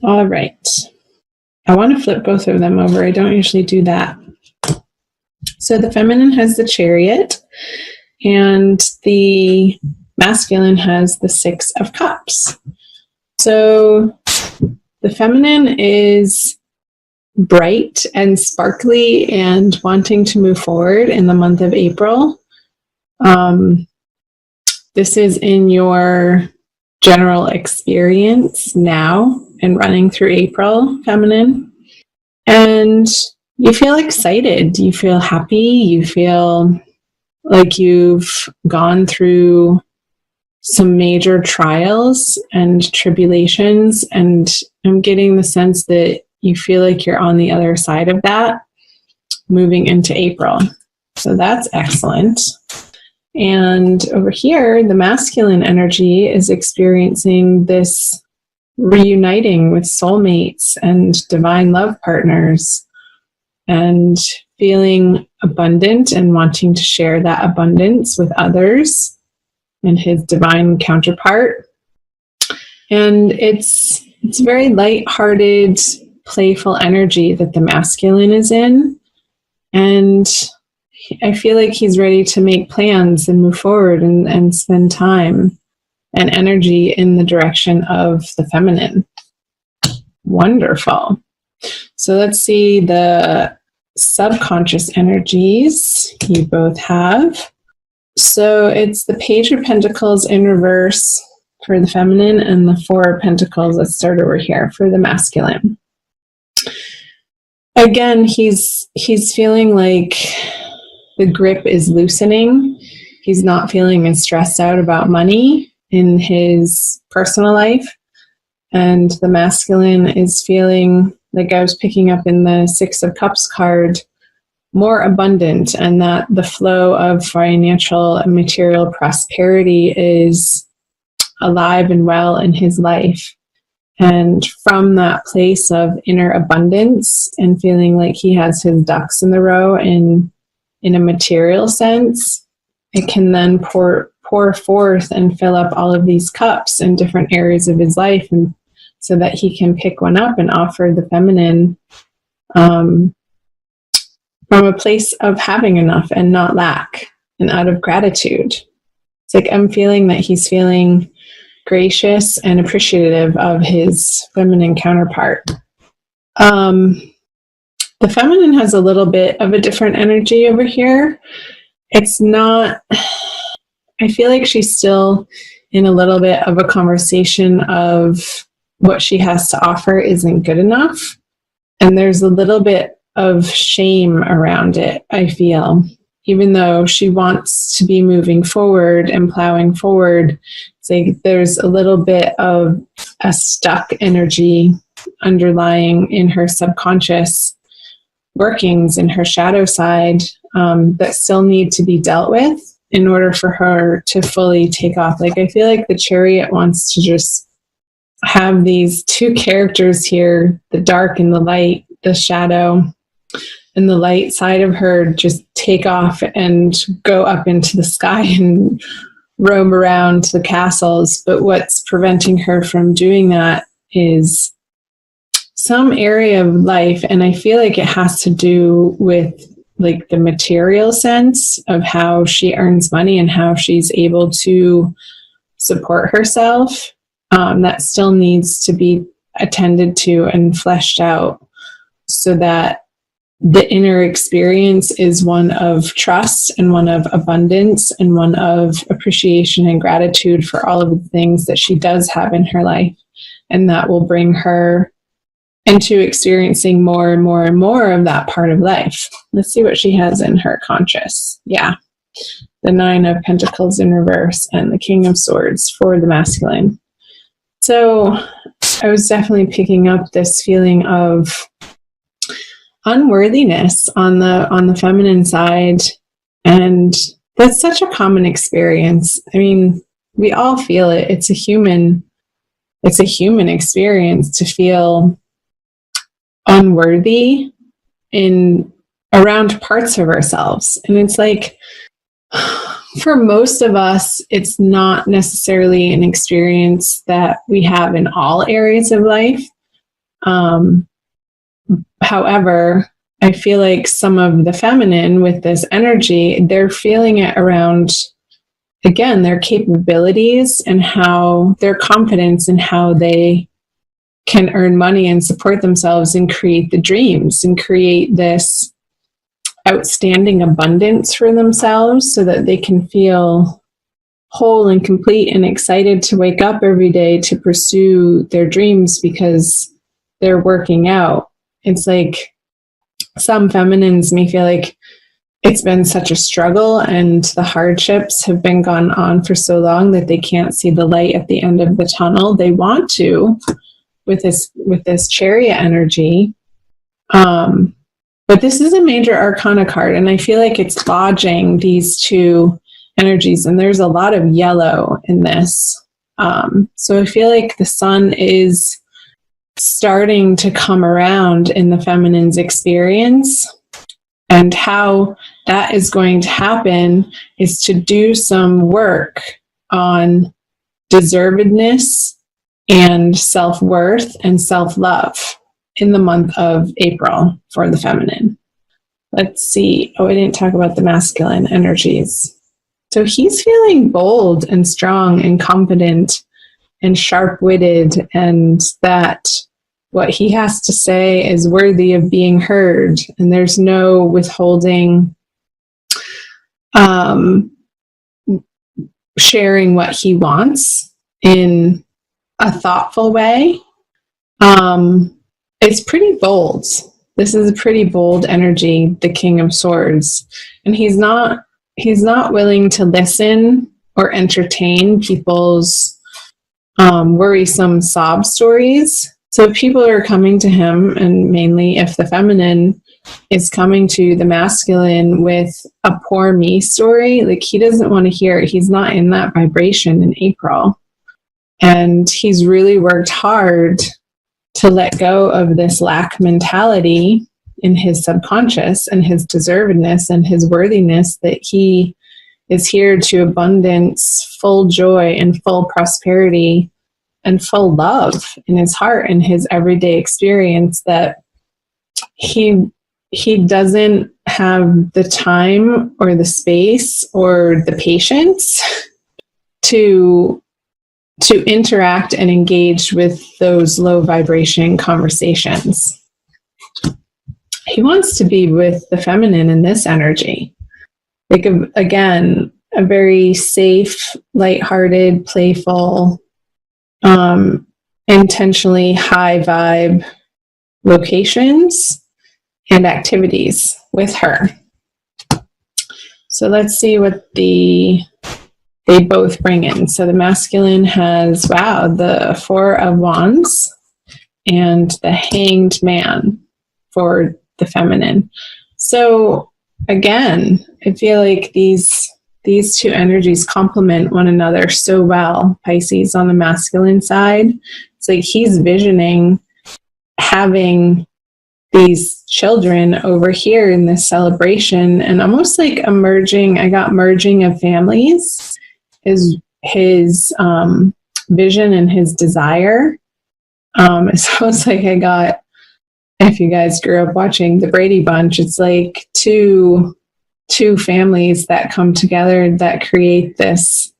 All right. I want to flip both of them over. I don't usually do that. So the feminine has the Chariot, and the masculine has the Six of Cups. So the feminine is bright and sparkly and wanting to move forward in the month of April. This is in your general experience now and running through April, feminine. And you feel excited. You feel happy. You feel like you've gone through some major trials and tribulations. And I'm getting the sense that you feel like you're on the other side of that moving into April. So that's excellent. And over here, the masculine energy is experiencing this reuniting with soulmates and divine love partners and feeling abundant and wanting to share that abundance with others and his divine counterpart. And it's very light-hearted, playful energy that the masculine is in. And I feel like he's ready to make plans and move forward and spend time and energy in the direction of the feminine. Wonderful. So let's see the subconscious energies you both have. So it's the Page of Pentacles in reverse for the feminine and the Four of Pentacles. Let's start over here for the masculine. Again, he's feeling like the grip is loosening. He's not feeling as stressed out about money in his personal life. And the masculine is feeling, like I was picking up in the Six of Cups card, more abundant, and that the flow of financial and material prosperity is alive and well in his life. And from that place of inner abundance and feeling like he has his ducks in the row in a material sense, it can then pour forth and fill up all of these cups in different areas of his life, and so that he can pick one up and offer the feminine from a place of having enough and not lack and out of gratitude. It's like I'm feeling that he's feeling gracious and appreciative of his feminine counterpart. The feminine has a little bit of a different energy over here. It's not, I feel like she's still in a little bit of a conversation of what she has to offer isn't good enough. And there's a little bit of shame around it, I feel. Even though she wants to be moving forward and plowing forward, it's like there's a little bit of a stuck energy underlying in her subconscious workings, in her shadow side, that still need to be dealt with in order for her to fully take off. Like I feel like the Chariot wants to just have these two characters here, the dark and the light, the shadow and the light side of her, just take off and go up into the sky and roam around the castles. But what's preventing her from doing that is some area of life, and I feel like it has to do with like the material sense of how she earns money and how she's able to support herself. That still needs to be attended to and fleshed out so that the inner experience is one of trust and one of abundance and one of appreciation and gratitude for all of the things that she does have in her life. And that will bring her into experiencing more and more and more of that part of life. Let's see what she has in her conscious. Yeah. The Nine of Pentacles in reverse and the King of Swords for the masculine. So I was definitely picking up this feeling of unworthiness on the feminine side. And that's such a common experience. I mean, we all feel it. It's a human experience to feel unworthy in around parts of ourselves. And it's like, for most of us, it's not necessarily an experience that we have in all areas of life, However, I feel like some of the feminine with this energy, they're feeling it around, again, their capabilities and how their confidence and how they can earn money and support themselves and create the dreams and create this outstanding abundance for themselves so that they can feel whole and complete and excited to wake up every day to pursue their dreams because they're working out. It's like some feminines may feel like it's been such a struggle and the hardships have been gone on for so long that they can't see the light at the end of the tunnel. They want to with this chariot energy. But this is a major arcana card, and I feel like it's lodging these two energies, and there's a lot of yellow in this. So I feel like the sun is starting to come around in the feminine's experience, and how that is going to happen is to do some work on deservedness and self-worth and self-love in the month of April for the feminine. Let's see. Oh, I didn't talk about the masculine energies. So he's feeling bold and strong and confident and sharp-witted, and that what he has to say is worthy of being heard, and there's no withholding, sharing what he wants in a thoughtful way. It's pretty bold. This is a pretty bold energy, the King of Swords. And he's not willing to listen or entertain people's worrisome sob stories. So if people are coming to him, and mainly if the feminine is coming to the masculine with a poor me story, like he doesn't want to hear it. He's not in that vibration in April. And he's really worked hard to let go of this lack mentality in his subconscious and his deservedness and his worthiness, that he is here to abundance, full joy and full prosperity and full love in his heart and his everyday experience, that he doesn't have the time or the space or the patience to interact and engage with those low vibration conversations. He wants to be with the feminine in this energy. Like, again, a very safe, lighthearted, playful, intentionally high vibe locations and activities with her. So let's see what they both bring in. So the masculine has, the Four of Wands and the Hanged Man for the feminine. So again, I feel like these two energies complement one another so well. Pisces on the masculine side, it's like he's visioning having these children over here in this celebration, and almost like merging of families is his vision and his desire. It's almost like I got, if you guys grew up watching the Brady Bunch, it's like two families that come together that create this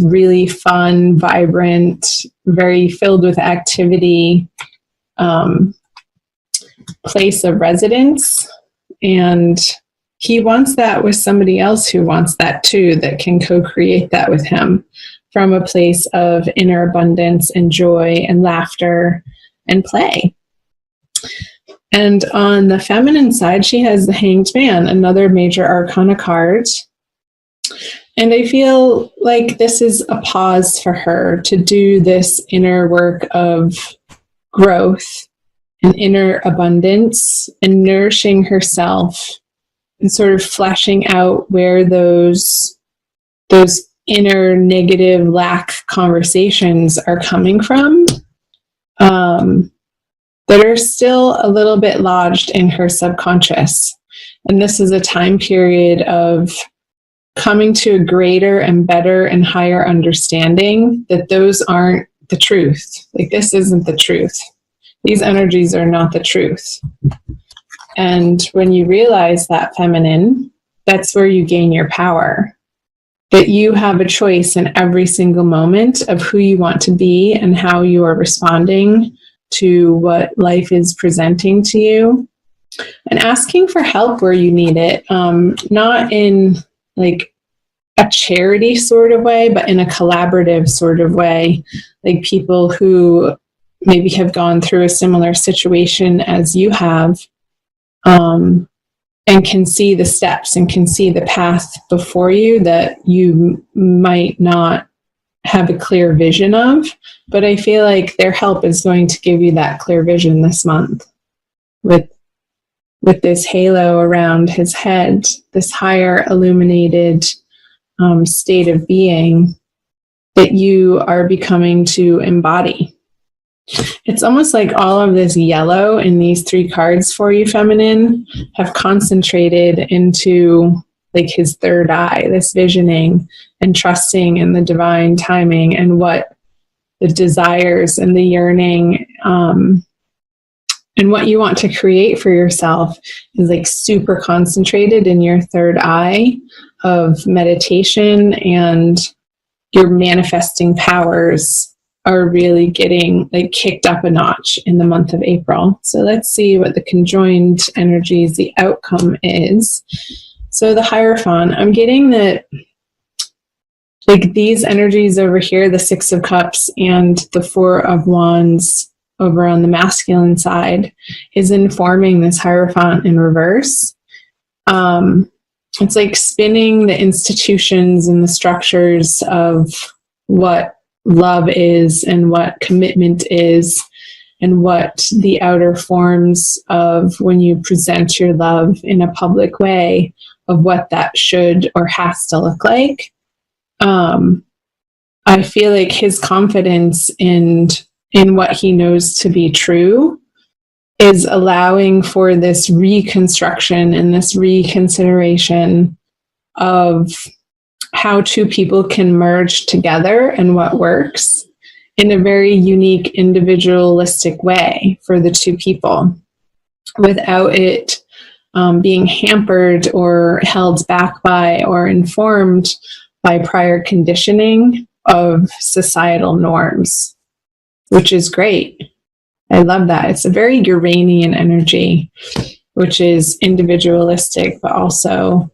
really fun, vibrant, very filled with activity place of residence. And he wants that with somebody else who wants that too, that can co-create that with him from a place of inner abundance and joy and laughter and play. And on the feminine side, she has the Hanged Man, another major arcana card. And I feel like this is a pause for her to do this inner work of growth and inner abundance and nourishing herself and sort of fleshing out where those inner negative lack conversations are coming from, that are still a little bit lodged in her subconscious. And this is a time period of coming to a greater and better and higher understanding that those aren't the truth. Like, this isn't the truth. These energies are not the truth. And when you realize that, feminine, that's where you gain your power. That you have a choice in every single moment of who you want to be and how you are responding to what life is presenting to you. And asking for help where you need it, not in like a charity sort of way, but in a collaborative sort of way, like people who maybe have gone through a similar situation as you have, and can see the steps and can see the path before you that you might not have a clear vision of. But I feel like their help is going to give you that clear vision this month with this halo around his head, this higher illuminated state of being that you are becoming to embody. It's almost like all of this yellow in these 3 cards for you, feminine, have concentrated into like his third eye, this visioning and trusting in the divine timing and what the desires and the yearning and what you want to create for yourself is like super concentrated in your third eye of meditation, and your manifesting powers are really getting like kicked up a notch in the month of April. So let's see what the conjoined energies, the outcome is. So the Hierophant, I'm getting that like these energies over here, the 6 of Cups and the 4 of Wands over on the masculine side, is informing this Hierophant in reverse. It's like spinning the institutions and the structures of what love is and what commitment is and what the outer forms of when you present your love in a public way of what that should or has to look like. I feel like his confidence in what he knows to be true is allowing for this reconstruction and this reconsideration of how 2 people can merge together and what works in a very unique, individualistic way for the 2 people without it being hampered or held back by or informed by prior conditioning of societal norms, which is great. I love that. It's a very Uranian energy, which is individualistic, but also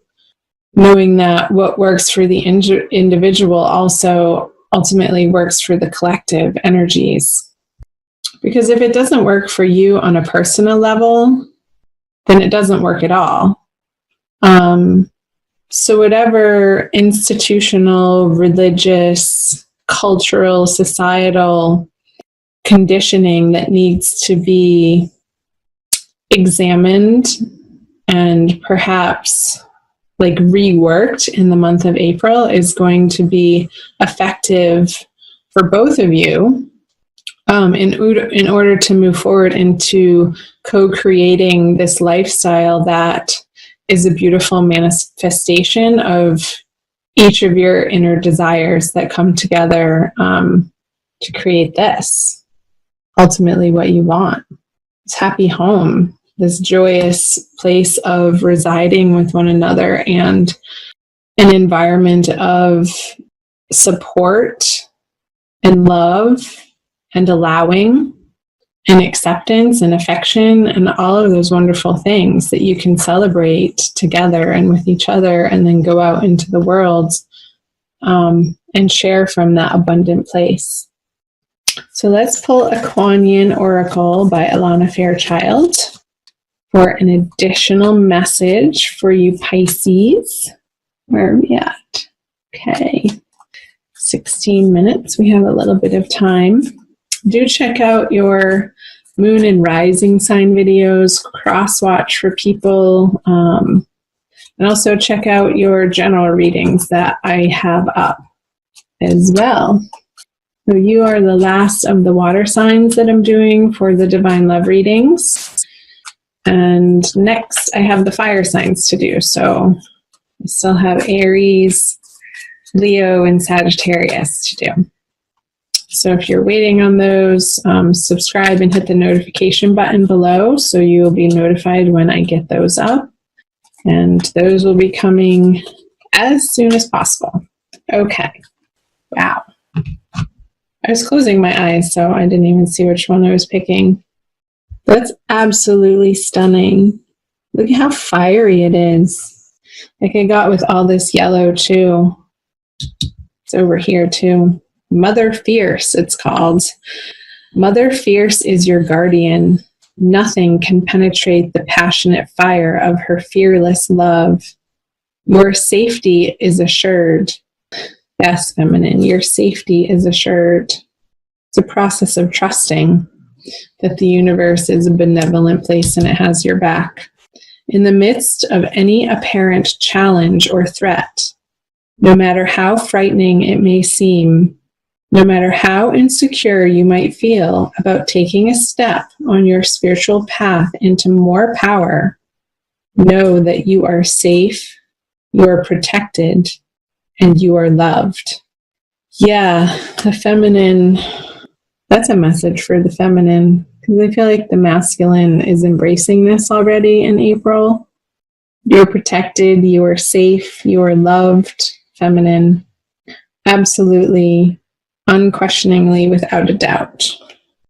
knowing that what works for the individual also ultimately works for the collective energies. Because if it doesn't work for you on a personal level, then it doesn't work at all. So whatever institutional, religious, cultural, societal conditioning that needs to be examined and perhaps like reworked in the month of April is going to be effective for both of you in order to move forward into co-creating this lifestyle that is a beautiful manifestation of each of your inner desires that come together to create this, ultimately what you want. This happy home, this joyous place of residing with one another and an environment of support and love and allowing and acceptance and affection and all of those wonderful things that you can celebrate together and with each other and then go out into the world and share from that abundant place. So let's pull a Kuan Yin Oracle by Alana Fairchild for an additional message for you Pisces. Where are we at? Okay. 16 minutes. We have a little bit of time. Do check out your moon and rising sign videos, cross watch for people, and also check out your general readings that I have up as well. So you are the last of the water signs that I'm doing for the Divine Love readings. And next I have the fire signs to do. So I still have Aries, Leo, and Sagittarius to do. So if you're waiting on those, subscribe and hit the notification button below so you will be notified when I get those up. And those will be coming as soon as possible. Okay. Wow. I was closing my eyes, so I didn't even see which one I was picking. That's absolutely stunning. Look at how fiery it is. Like I got with all this yellow too. It's over here too. Mother Fierce, it's called. Mother Fierce is your guardian. Nothing can penetrate the passionate fire of her fearless love. Your safety is assured. Yes, feminine, your safety is assured. It's a process of trusting that the universe is a benevolent place and it has your back. In the midst of any apparent challenge or threat, no matter how frightening it may seem, no matter how insecure you might feel about taking a step on your spiritual path into more power, know that you are safe, you are protected, and you are loved. Yeah, the feminine, that's a message for the feminine, because I feel like the masculine is embracing this already in April. You're protected, you are safe, you are loved, feminine. Absolutely, unquestioningly, without a doubt.